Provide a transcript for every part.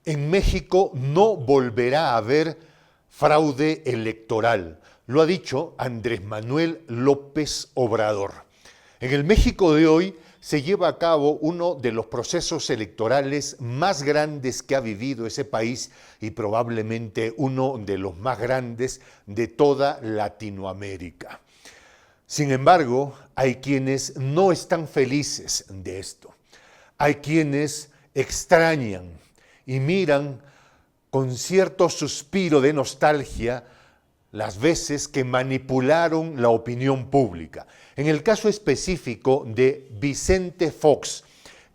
En México no volverá a haber fraude electoral. Lo ha dicho Andrés Manuel López Obrador. En el México de hoy se lleva a cabo uno de los procesos electorales más grandes que ha vivido ese país y probablemente uno de los más grandes de toda Latinoamérica. Sin embargo, hay quienes no están felices de esto. Hay quienes extrañan y miran con cierto suspiro de nostalgia las veces que manipularon la opinión pública. En el caso específico de Vicente Fox,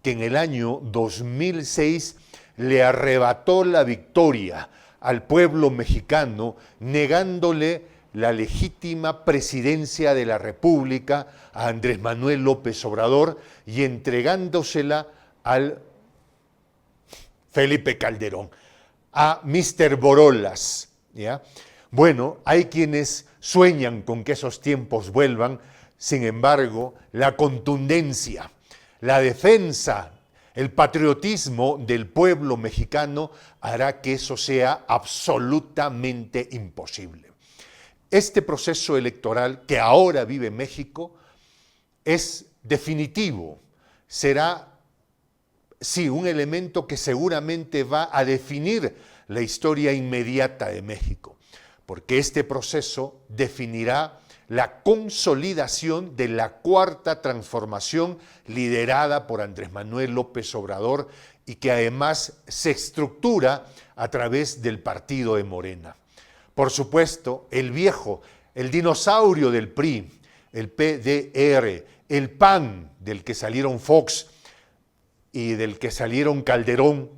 que en el año 2006 le arrebató la victoria al pueblo mexicano, negándole la legítima presidencia de la República a Andrés Manuel López Obrador y entregándosela al Felipe Calderón, a Mr. Borolas, ¿ya? Bueno, hay quienes sueñan con que esos tiempos vuelvan, sin embargo, la contundencia, la defensa, el patriotismo del pueblo mexicano hará que eso sea absolutamente imposible. Este proceso electoral que ahora vive México es definitivo, será sí, un elemento que seguramente va a definir la historia inmediata de México, porque este proceso definirá la consolidación de la cuarta transformación liderada por Andrés Manuel López Obrador y que además se estructura a través del partido de Morena. Por supuesto, el viejo, el dinosaurio del PRI, el PDR, el PAN del que salieron Fox y del que salieron Calderón,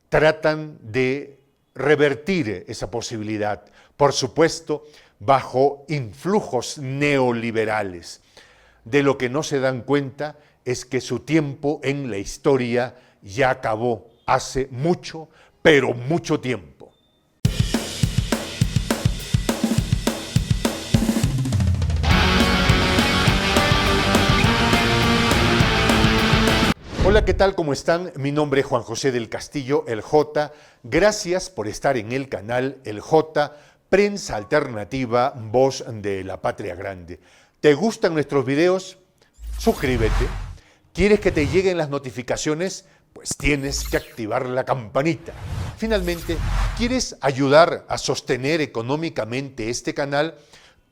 tratan de revertir esa posibilidad, por supuesto, bajo influjos neoliberales. De lo que no se dan cuenta es que su tiempo en la historia ya acabó hace mucho, pero mucho tiempo. Hola, ¿qué tal? ¿Cómo están? Mi nombre es Juan José del Castillo, el J. Gracias por estar en el canal El J, Prensa Alternativa, Voz de la Patria Grande. ¿Te gustan nuestros videos? Suscríbete. ¿Quieres que te lleguen las notificaciones? Pues tienes que activar la campanita. Finalmente, ¿quieres ayudar a sostener económicamente este canal?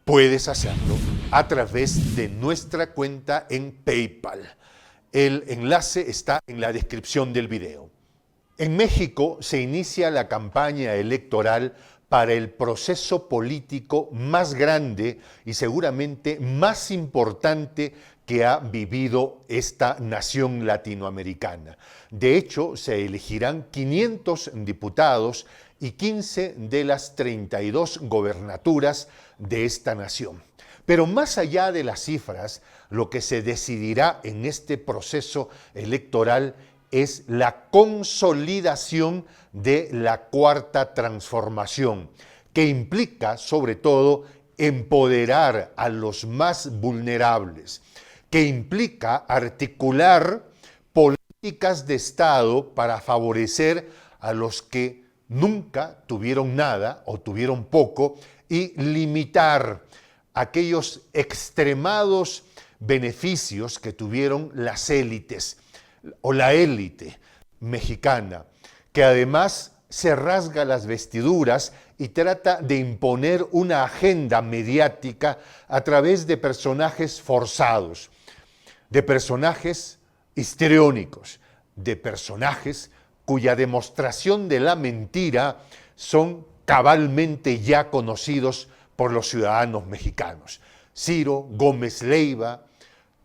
Puedes hacerlo a través de nuestra cuenta en PayPal. El enlace está en la descripción del video. En México se inicia la campaña electoral para el proceso político más grande y seguramente más importante que ha vivido esta nación latinoamericana. De hecho, se elegirán 500 diputados y 15 de las 32 gobernaturas de esta nación. Pero más allá de las cifras, lo que se decidirá en este proceso electoral es la consolidación de la cuarta transformación, que implica sobre todo empoderar a los más vulnerables, que implica articular políticas de Estado para favorecer a los que nunca tuvieron nada o tuvieron poco y limitar aquellos extremados beneficios que tuvieron las élites o la élite mexicana, que además se rasga las vestiduras y trata de imponer una agenda mediática a través de personajes forzados, de personajes histriónicos, de personajes cuya demostración de la mentira son cabalmente ya conocidos por los ciudadanos mexicanos. Ciro Gómez Leiva,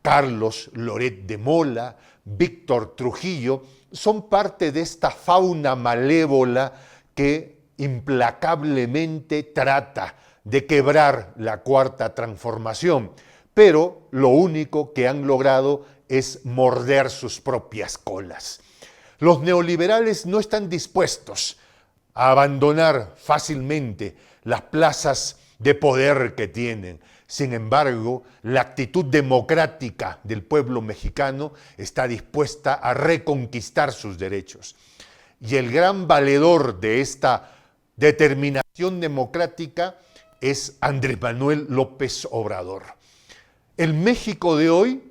Carlos Loret de Mola, Víctor Trujillo, son parte de esta fauna malévola que implacablemente trata de quebrar la cuarta transformación, pero lo único que han logrado es morder sus propias colas. Los neoliberales no están dispuestos a abandonar fácilmente las plazas de poder que tienen. Sin embargo, la actitud democrática del pueblo mexicano está dispuesta a reconquistar sus derechos. y el gran valedor de esta determinación democrática es Andrés Manuel López Obrador. El México de hoy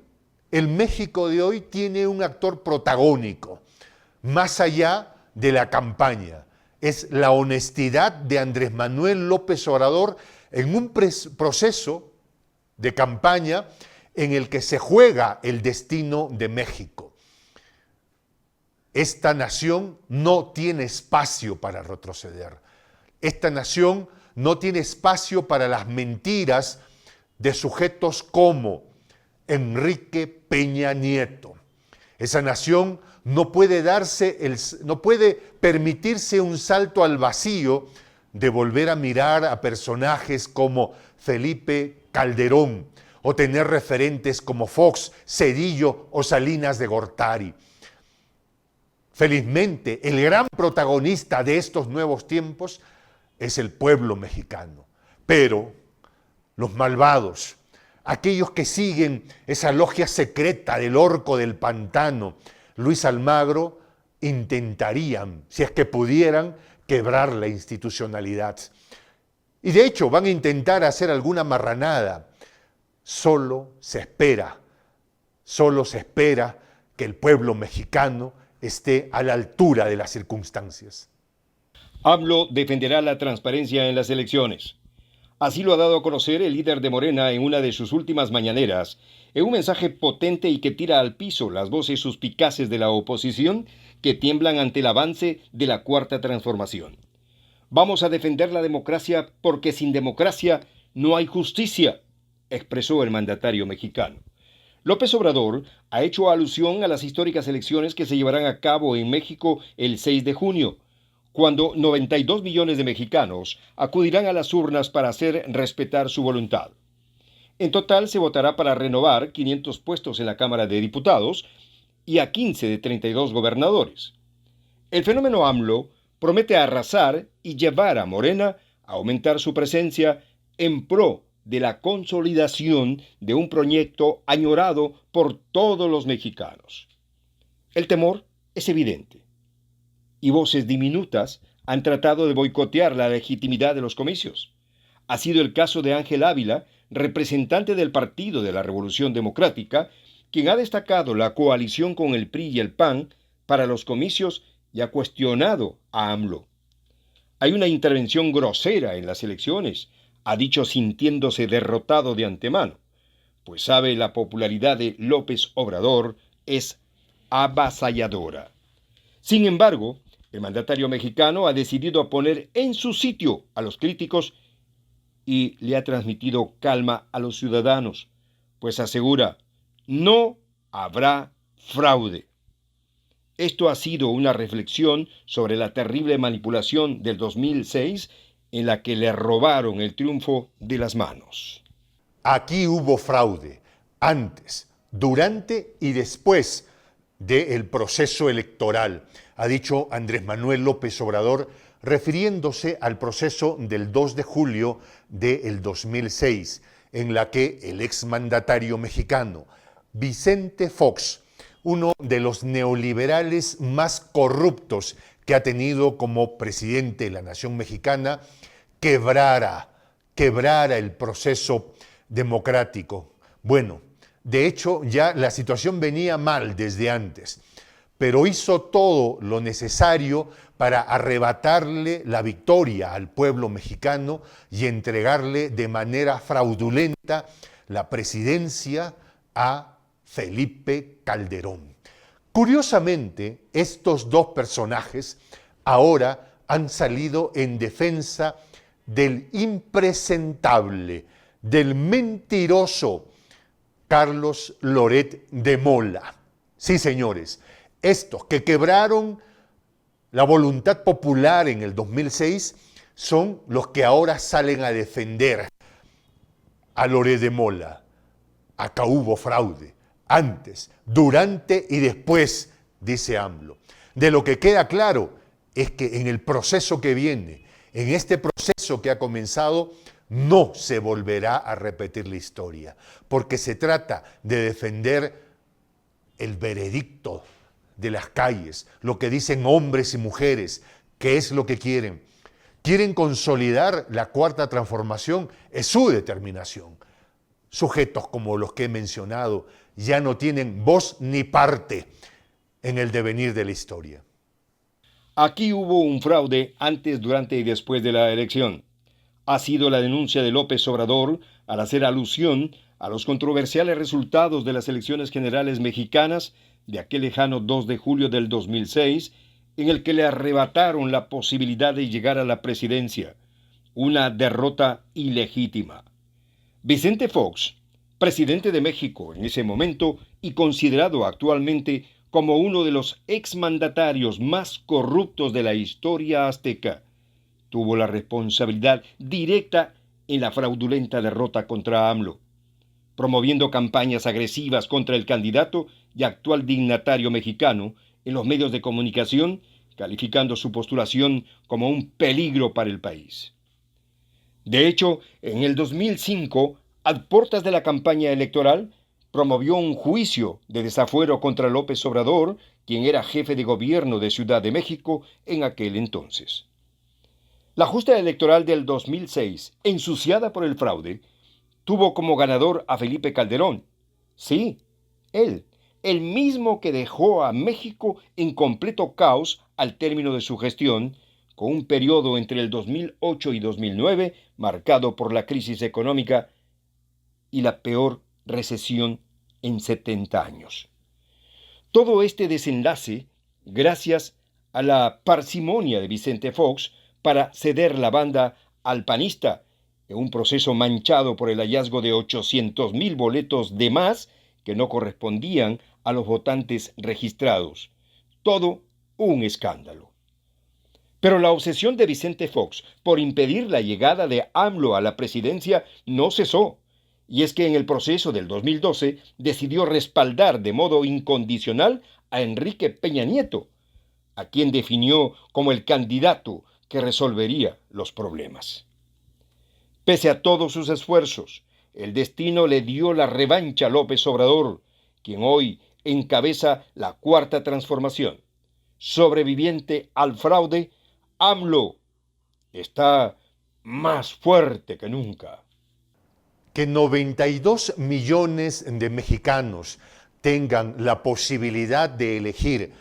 tiene un actor protagónico, más allá de la campaña. Es la honestidad de Andrés Manuel López Obrador en un proceso de campaña en el que se juega el destino de México. Esta nación no tiene espacio para retroceder. Esta nación no tiene espacio para las mentiras de sujetos como Enrique Peña Nieto. Esa nación no puede permitirse un salto al vacío de volver a mirar a personajes como Felipe Calderón o tener referentes como Fox, Zedillo o Salinas de Gortari. Felizmente, el gran protagonista de estos nuevos tiempos es el pueblo mexicano. Pero los malvados, aquellos que siguen esa logia secreta del orco del pantano, Luis Almagro, intentarían, si es que pudieran, quebrar la institucionalidad. Y de hecho van a intentar hacer alguna marranada. Solo se espera que el pueblo mexicano esté a la altura de las circunstancias. AMLO defenderá la transparencia en las elecciones. Así lo ha dado a conocer el líder de Morena en una de sus últimas mañaneras, en un mensaje potente y que tira al piso las voces suspicaces de la oposición que tiemblan ante el avance de la Cuarta Transformación. Vamos a defender la democracia porque sin democracia no hay justicia, expresó el mandatario mexicano. López Obrador ha hecho alusión a las históricas elecciones que se llevarán a cabo en México el 6 de junio, cuando 92 millones de mexicanos acudirán a las urnas para hacer respetar su voluntad. En total se votará para renovar 500 puestos en la Cámara de Diputados y a 15 de 32 gobernadores. El fenómeno AMLO promete arrasar y llevar a Morena a aumentar su presencia en pro de la consolidación de un proyecto añorado por todos los mexicanos. El temor es evidente, y voces diminutas han tratado de boicotear la legitimidad de los comicios. Ha sido el caso de Ángel Ávila, representante del Partido de la Revolución Democrática, quien ha destacado la coalición con el PRI y el PAN para los comicios y ha cuestionado a AMLO. Hay una intervención grosera en las elecciones, ha dicho sintiéndose derrotado de antemano, pues sabe la popularidad de López Obrador es avasalladora. Sin embargo, el mandatario mexicano ha decidido poner en su sitio a los críticos y le ha transmitido calma a los ciudadanos, pues asegura, no habrá fraude. Esto ha sido una reflexión sobre la terrible manipulación del 2006 en la que le robaron el triunfo de las manos. Aquí hubo fraude, antes, durante y después del proceso electoral, ha dicho Andrés Manuel López Obrador, refiriéndose al proceso del 2 de julio del 2006, en la que el exmandatario mexicano Vicente Fox, uno de los neoliberales más corruptos que ha tenido como presidente de la nación mexicana, quebrara el proceso democrático. Bueno, de hecho ya la situación venía mal desde antes, pero hizo todo lo necesario para arrebatarle la victoria al pueblo mexicano y entregarle de manera fraudulenta la presidencia a Felipe Calderón. Curiosamente, estos dos personajes ahora han salido en defensa del impresentable, del mentiroso Carlos Loret de Mola. Sí, señores, estos que quebraron la voluntad popular en el 2006 son los que ahora salen a defender a Loret de Mola. Acá hubo fraude, antes, durante y después, dice AMLO. De lo que queda claro es que en el proceso que viene, en este proceso que ha comenzado, no se volverá a repetir la historia, porque se trata de defender el veredicto de las calles, lo que dicen hombres y mujeres, qué es lo que quieren. Quieren consolidar la cuarta transformación, es su determinación. Sujetos como los que he mencionado ya no tienen voz ni parte en el devenir de la historia. Aquí hubo un fraude antes, durante y después de la elección. Ha sido la denuncia de López Obrador al hacer alusión a los controversiales resultados de las elecciones generales mexicanas de aquel lejano 2 de julio del 2006, en el que le arrebataron la posibilidad de llegar a la presidencia, una derrota ilegítima. Vicente Fox, presidente de México en ese momento y considerado actualmente como uno de los exmandatarios más corruptos de la historia azteca, tuvo la responsabilidad directa en la fraudulenta derrota contra AMLO, promoviendo campañas agresivas contra el candidato y actual dignatario mexicano en los medios de comunicación, calificando su postulación como un peligro para el país. De hecho, en el 2005, a puertas de la campaña electoral, promovió un juicio de desafuero contra López Obrador, quien era jefe de gobierno de Ciudad de México en aquel entonces. La justa electoral del 2006, ensuciada por el fraude, tuvo como ganador a Felipe Calderón. Sí, él, el mismo que dejó a México en completo caos al término de su gestión, con un periodo entre el 2008 y 2009 marcado por la crisis económica y la peor recesión en 70 años. Todo este desenlace gracias a la parsimonia de Vicente Fox para ceder la banda al panista en un proceso manchado por el hallazgo de 800,000 boletos de más que no correspondían a los votantes registrados. Todo un escándalo. Pero la obsesión de Vicente Fox por impedir la llegada de AMLO a la presidencia no cesó, y es que en el proceso del 2012 decidió respaldar de modo incondicional a Enrique Peña Nieto, a quien definió como el candidato que resolvería los problemas. Pese a todos sus esfuerzos, el destino le dio la revancha a López Obrador, quien hoy encabeza la cuarta transformación. Sobreviviente al fraude, AMLO está más fuerte que nunca. Que 92 millones de mexicanos tengan la posibilidad de elegir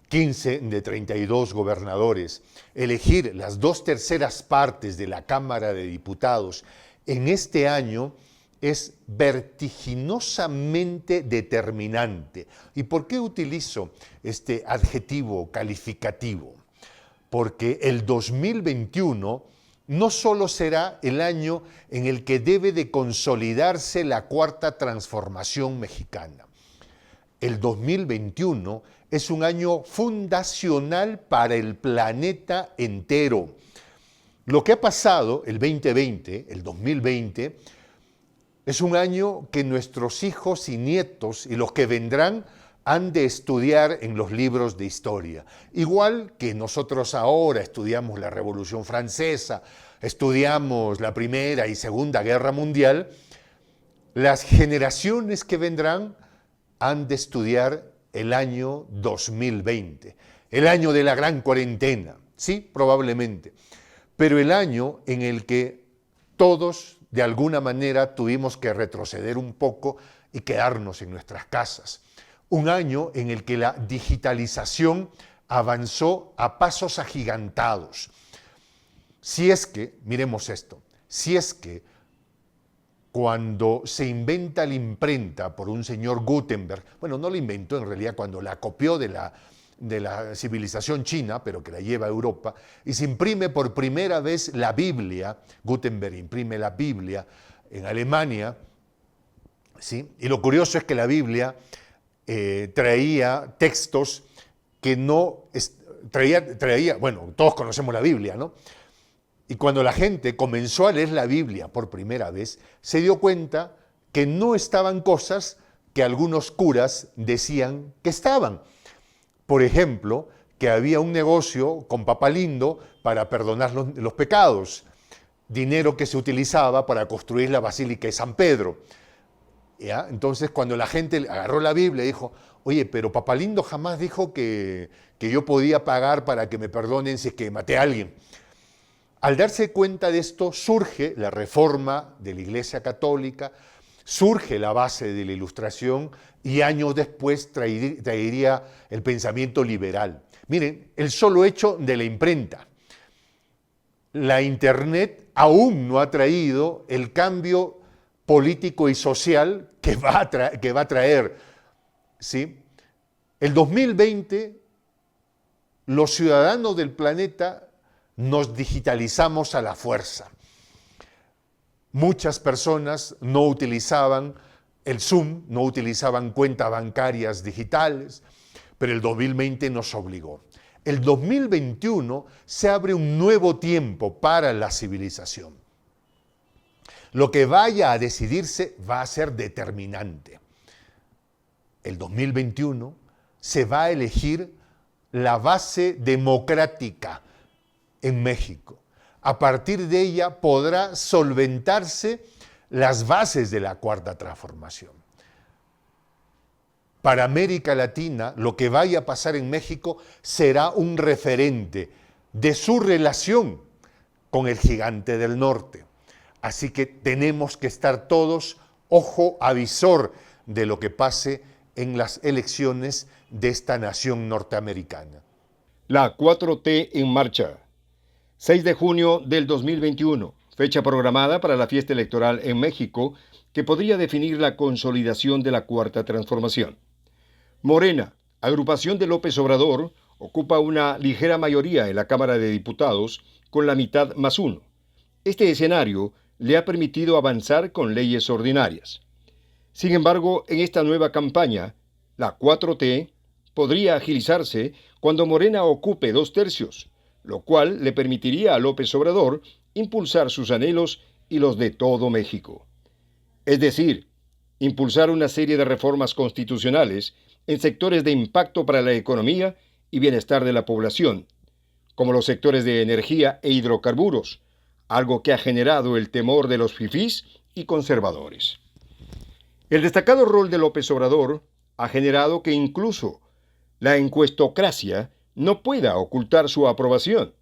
15 de 32 gobernadores, elegir las 2/3 partes de la Cámara de Diputados en este año es vertiginosamente determinante. ¿Y por qué utilizo este adjetivo calificativo? Porque el 2021 no solo será el año en el que debe de consolidarse la cuarta transformación mexicana. El 2021 es un año fundacional para el planeta entero. Lo que ha pasado el 2020, el 2020, es un año que nuestros hijos y nietos y los que vendrán han de estudiar en los libros de historia. Igual que nosotros ahora estudiamos la Revolución Francesa, estudiamos la Primera y Segunda Guerra Mundial, las generaciones que vendrán han de estudiar el año 2020, el año de la gran cuarentena, sí, probablemente, pero el año en el que todos de alguna manera tuvimos que retroceder un poco y quedarnos en nuestras casas. Un año en el que la digitalización avanzó a pasos agigantados. Si es que, miremos esto, si es que cuando se inventa la imprenta por un señor Gutenberg, bueno, no la inventó en realidad, cuando la copió de la civilización china, pero que la lleva a Europa, y se imprime por primera vez la Biblia, Gutenberg imprime la Biblia en Alemania, ¿sí? Y lo curioso es que la Biblia traía textos que no, traía, bueno, todos conocemos la Biblia, ¿no? Y cuando la gente comenzó a leer la Biblia por primera vez, se dio cuenta que no estaban cosas que algunos curas decían que estaban. Por ejemplo, que había un negocio con Papalindo para perdonar los pecados, dinero que se utilizaba para construir la Basílica de San Pedro. ¿Ya? Entonces, cuando la gente agarró la Biblia y dijo, oye, pero Papalindo jamás dijo que yo podía pagar para que me perdonen si es que maté a alguien. Al darse cuenta de esto, surge la reforma de la Iglesia Católica, surge la base de la Ilustración y años después traería el pensamiento liberal. Miren, el solo hecho de la imprenta. La Internet aún no ha traído el cambio político y social que va a traer. ¿Sí? El 2020, los ciudadanos del planeta nos digitalizamos a la fuerza. Muchas personas no utilizaban el Zoom, no utilizaban cuentas bancarias digitales, pero el 2020 nos obligó. El 2021 se abre un nuevo tiempo para la civilización. Lo que vaya a decidirse va a ser determinante. El 2021 se va a elegir la base democrática en México. A partir de ella podrá solventarse las bases de la Cuarta Transformación. Para América Latina, lo que vaya a pasar en México será un referente de su relación con el gigante del norte. Así que tenemos que estar todos ojo avisor de lo que pase en las elecciones de esta nación norteamericana. La 4T en marcha. 6 de junio del 2021, fecha programada para la fiesta electoral en México que podría definir la consolidación de la Cuarta Transformación. Morena, agrupación de López Obrador, ocupa una ligera mayoría en la Cámara de Diputados con la mitad más uno. Este escenario le ha permitido avanzar con leyes ordinarias. Sin embargo, en esta nueva campaña, la 4T podría agilizarse cuando Morena ocupe 2/3, lo cual le permitiría a López Obrador impulsar sus anhelos y los de todo México. Es decir, impulsar una serie de reformas constitucionales en sectores de impacto para la economía y bienestar de la población, como los sectores de energía e hidrocarburos, algo que ha generado el temor de los fifís y conservadores. El destacado rol de López Obrador ha generado que incluso la encuestocracia no pueda ocultar su aprobación.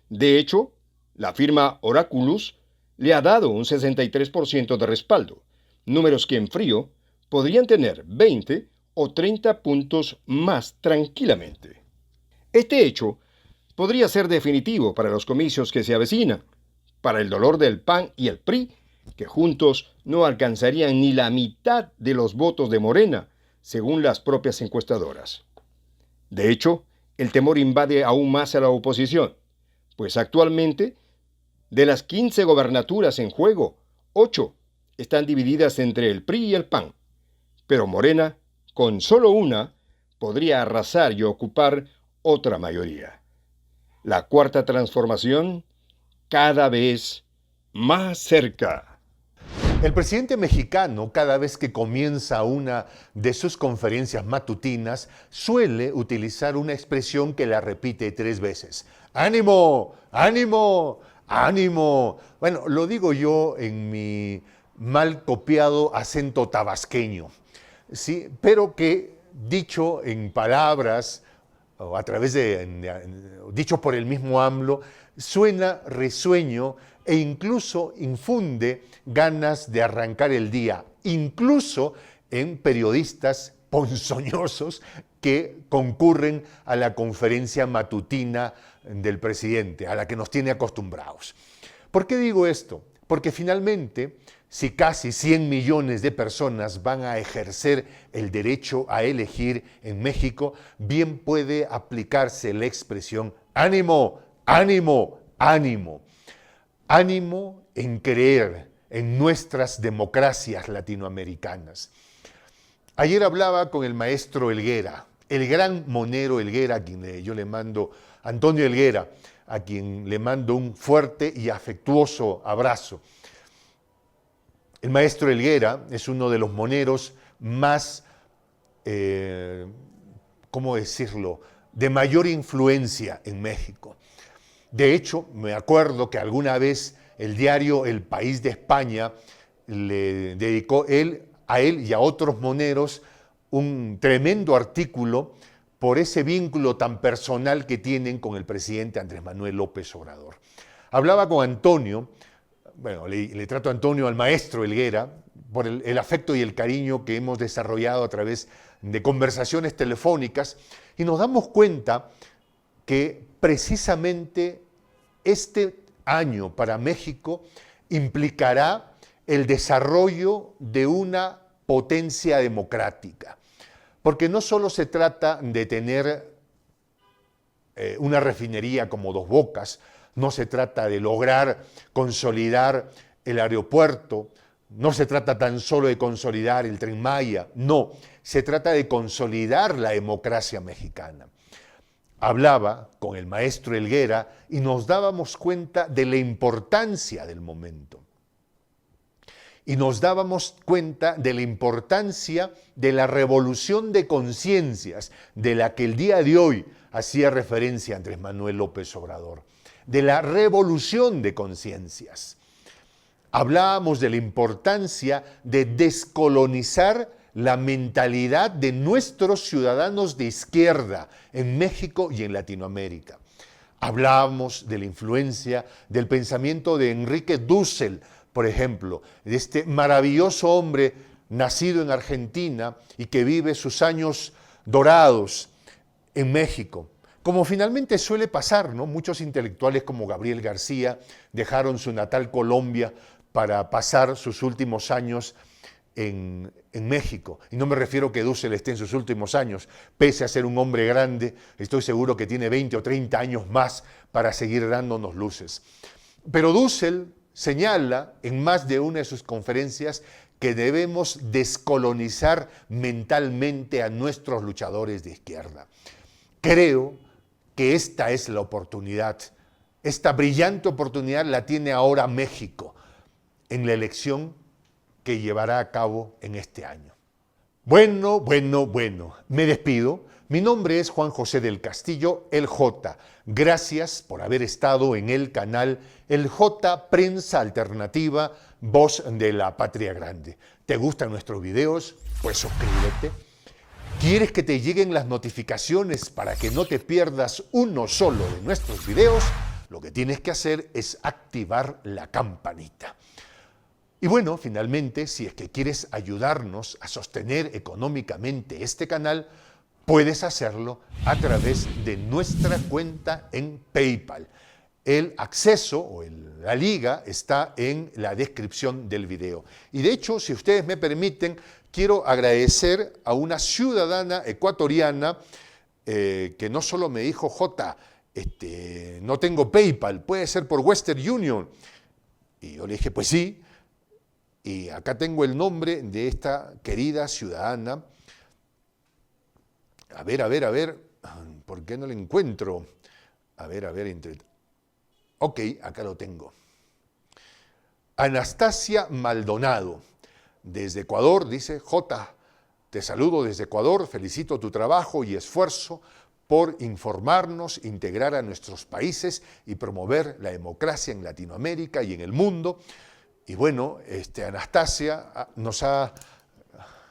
De hecho, la firma Oraculus le ha dado un 63% de respaldo, números que en frío podrían tener 20 o 30 puntos más tranquilamente. Este hecho podría ser definitivo para los comicios que se avecinan, para el dolor del PAN y el PRI, que juntos no alcanzarían ni la mitad de los votos de Morena, según las propias encuestadoras. De hecho, el temor invade aún más a la oposición, pues actualmente, de las 15 gobernaturas en juego, 8 están divididas entre el PRI y el PAN, pero Morena, con solo una, podría arrasar y ocupar otra mayoría. La Cuarta Transformación cada vez más cerca. El presidente mexicano, cada vez que comienza una de sus conferencias matutinas, suele utilizar una expresión que la repite 3 veces. ¡Ánimo! ¡Ánimo! ¡Ánimo! Bueno, lo digo yo en mi mal copiado acento tabasqueño, ¿sí? Pero que dicho en palabras o a través dicho por el mismo AMLO, suena risueño e incluso infunde ganas de arrancar el día, incluso en periodistas ponzoñosos que concurren a la conferencia matutina del presidente, a la que nos tiene acostumbrados. ¿Por qué digo esto? Porque finalmente, si casi 100 millones de personas van a ejercer el derecho a elegir en México, bien puede aplicarse la expresión ánimo, ánimo, ánimo. Ánimo en creer en nuestras democracias latinoamericanas. Ayer hablaba con el maestro Helguera, el gran monero Helguera, a quien yo le mando, Antonio Helguera, a quien le mando un fuerte y afectuoso abrazo. El maestro Helguera es uno de los moneros más, ¿cómo decirlo?, de mayor influencia en México. De hecho, me acuerdo que alguna vez el diario El País de España le dedicó él a él y a otros moneros un tremendo artículo por ese vínculo tan personal que tienen con el presidente Andrés Manuel López Obrador. Hablaba con Antonio, bueno, le trato a Antonio al maestro Helguera, por el afecto y el cariño que hemos desarrollado a través de conversaciones telefónicas, y nos damos cuenta que precisamente este año para México implicará el desarrollo de una potencia democrática, porque no solo se trata de tener una refinería como Dos Bocas, no se trata de lograr consolidar el aeropuerto, no se trata tan solo de consolidar el Tren Maya, no, se trata de consolidar la democracia mexicana. Hablaba con el maestro Helguera y nos dábamos cuenta de la importancia del momento. Y nos dábamos cuenta de la importancia de la revolución de conciencias de la que el día de hoy hacía referencia Andrés Manuel López Obrador, de la revolución de conciencias. Hablábamos de la importancia de descolonizar la mentalidad de nuestros ciudadanos de izquierda en México y en Latinoamérica. Hablábamos de la influencia del pensamiento de Enrique Dussel, por ejemplo, de este maravilloso hombre nacido en Argentina y que vive sus años dorados en México. Como finalmente suele pasar, ¿no? Muchos intelectuales como Gabriel García dejaron su natal Colombia para pasar sus últimos años en México. Y no me refiero que Dussel esté en sus últimos años, pese a ser un hombre grande, estoy seguro que tiene 20 o 30 años más para seguir dándonos luces. Pero Dussel señala en más de una de sus conferencias que debemos descolonizar mentalmente a nuestros luchadores de izquierda. Creo que esta es la oportunidad, esta brillante oportunidad la tiene ahora México en la elección que llevará a cabo en este año. Bueno, me despido. Mi nombre es Juan José del Castillo, el J. Gracias por haber estado en el canal El J Prensa Alternativa, Voz de la Patria Grande. ¿Te gustan nuestros videos? Pues suscríbete. ¿Quieres que te lleguen las notificaciones para que no te pierdas uno solo de nuestros videos? Lo que tienes que hacer es activar la campanita. Y bueno, finalmente, si es que quieres ayudarnos a sostener económicamente este canal, puedes hacerlo a través de nuestra cuenta en PayPal. El acceso o la liga está en la descripción del video. Y de hecho, si ustedes me permiten, quiero agradecer a una ciudadana ecuatoriana que no solo me dijo, J, no tengo PayPal, puede ser por Western Union. Y yo le dije, pues sí. Y acá tengo el nombre de esta querida ciudadana. A ver, ¿por qué no lo encuentro? Ok, acá lo tengo. Anastasia Maldonado, desde Ecuador, dice, J, te saludo desde Ecuador, felicito tu trabajo y esfuerzo por informarnos, integrar a nuestros países y promover la democracia en Latinoamérica y en el mundo. Y bueno, Anastasia nos ha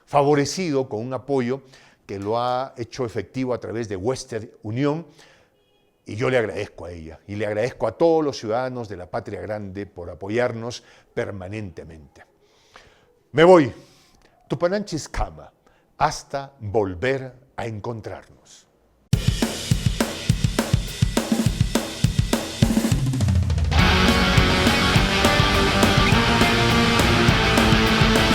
favorecido con un apoyo que lo ha hecho efectivo a través de Western Union, y yo le agradezco a ella y le agradezco a todos los ciudadanos de la Patria Grande por apoyarnos permanentemente. Me voy. Tupananchis Kama. Hasta volver a encontrarnos.